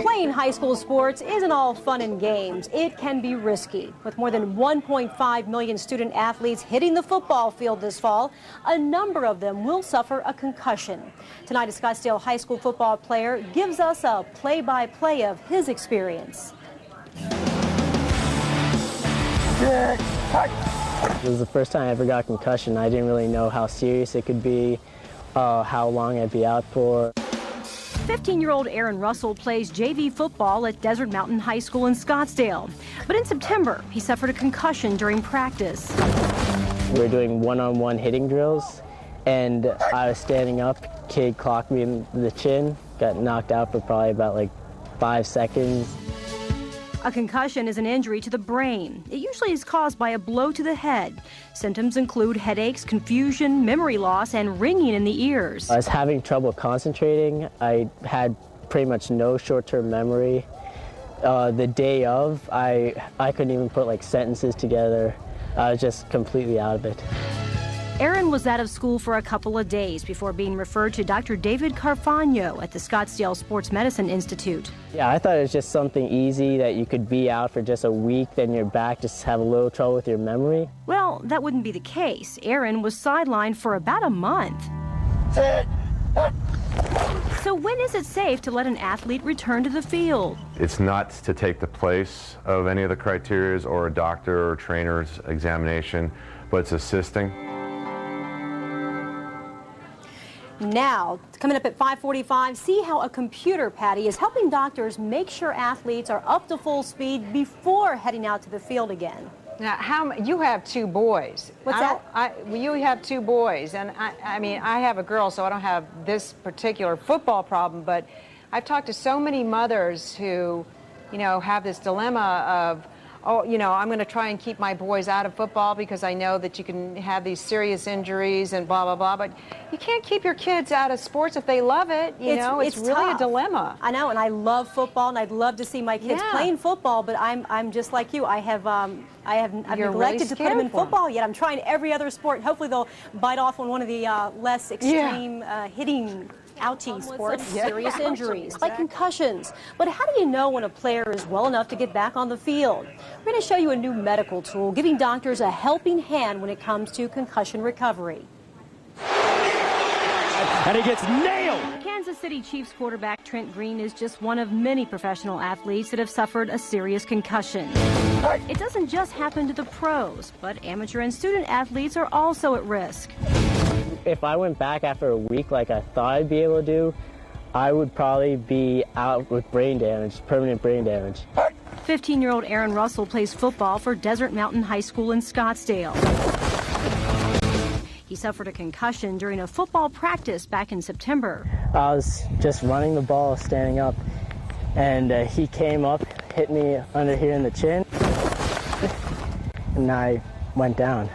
Playing high school sports isn't all fun and games. It can be risky. With more than 1.5 million student athletes hitting the football field this fall, a number of them will suffer a concussion. Tonight, a Scottsdale High School football player gives us a play-by-play of his experience. It was the first time I ever got a concussion. I didn't really know how serious it could be, how long I'd be out for. 15-year-old Aaron Russell plays JV football at Desert Mountain High School in Scottsdale. But in September, he suffered a concussion during practice. We were doing one-on-one hitting drills, and I was standing up. Kid clocked me in the chin, got knocked out for probably about 5 seconds. A concussion is an injury to the brain. It usually is caused by a blow to the head. Symptoms include headaches, confusion, memory loss, and ringing in the ears. I was having trouble concentrating. I had pretty much no short-term memory. The day of, I couldn't even put sentences together. I was just completely out of it. Aaron was out of school for a couple of days before being referred to Dr. David Carfagno at the Scottsdale Sports Medicine Institute. Yeah, I thought it was just something easy that you could be out for just a week, then you're back, just have a little trouble with your memory. Well, that wouldn't be the case. Aaron was sidelined for about a month. So when is it safe to let an athlete return to the field? It's not to take the place of any of the criteria or a doctor or trainer's examination, but it's assisting. Now, coming up at 5:45, see how a computer, Patty, is helping doctors make sure athletes are up to full speed before heading out to the field again. Now, you have two boys. What's that? You have two boys, and I mean, I have a girl, so I don't have this particular football problem, but I've talked to so many mothers who, have this dilemma of, I'm going to try and keep my boys out of football because I know that you can have these serious injuries and blah, blah, blah. But you can't keep your kids out of sports if they love it. It's really tough. A dilemma. I know, and I love football, and I'd love to see my kids playing football, but I'm just like you. I've neglected really to put them in football yet. I'm trying every other sport, and hopefully they'll bite off on one of the less extreme hitting outie sports. Serious injuries like concussions. But how do you know when a player is well enough to get back on the field? We're going to show you a new medical tool giving doctors a helping hand when it comes to concussion recovery. And he gets nailed! Kansas City Chiefs quarterback Trent Green is just one of many professional athletes that have suffered a serious concussion. It doesn't just happen to the pros, but amateur and student athletes are also at risk. If I went back after a week like I thought I'd be able to do, I would probably be out with brain damage, permanent brain damage. 15-year-old Aaron Russell plays football for Desert Mountain High School in Scottsdale. He suffered a concussion during a football practice back in September. I was just running the ball, standing up, and he came up, hit me under here in the chin, and I went down.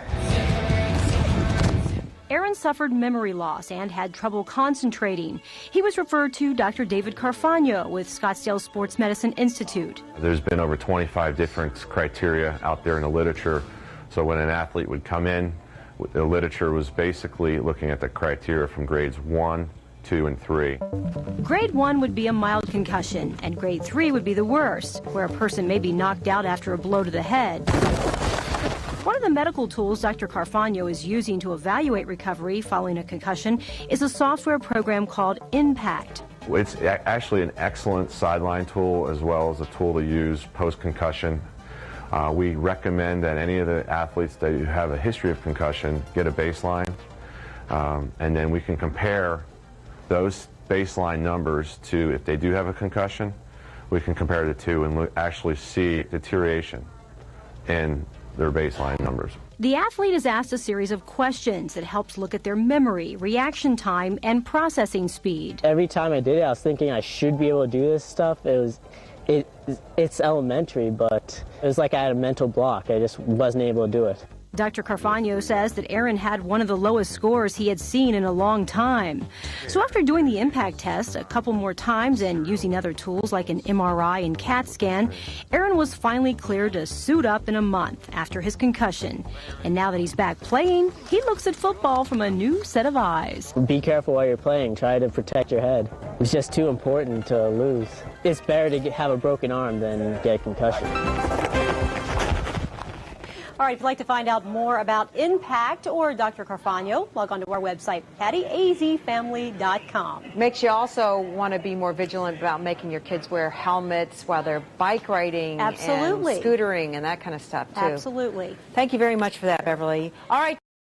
Aaron suffered memory loss and had trouble concentrating. He was referred to Dr. David Carfagno with Scottsdale Sports Medicine Institute. There's been over 25 different criteria out there in the literature. So when an athlete would come in, the literature was basically looking at the criteria from grades 1, 2, and 3. Grade 1 would be a mild concussion, and grade 3 would be the worst, where a person may be knocked out after a blow to the head. One of the medical tools Dr. Carfagno is using to evaluate recovery following a concussion is a software program called Impact. It's actually an excellent sideline tool as well as a tool to use post-concussion. We recommend that any of the athletes that have a history of concussion get a baseline, and then we can compare those baseline numbers to, if they do have a concussion, we can compare the two and actually see deterioration in their baseline numbers. The athlete is asked a series of questions that helps look at their memory, reaction time, and processing speed. Every time I did it, I was thinking I should be able to do this stuff. It's elementary, but it was like I had a mental block. I just wasn't able to do it. Dr. Carfagno says that Aaron had one of the lowest scores he had seen in a long time. So after doing the impact test a couple more times and using other tools like an MRI and CAT scan, Aaron was finally cleared to suit up in a month after his concussion. And now that he's back playing, he looks at football from a new set of eyes. Be careful while you're playing. Try to protect your head. It's just too important to lose. It's better to have a broken arm than get a concussion. All right, if you'd like to find out more about Impact or Dr. Carfagno, log on to our website, pattyazfamily.com. Makes you also want to be more vigilant about making your kids wear helmets while they're bike riding Absolutely. and scootering and that kind of stuff, too. Absolutely. Thank you very much for that, Beverly. All right.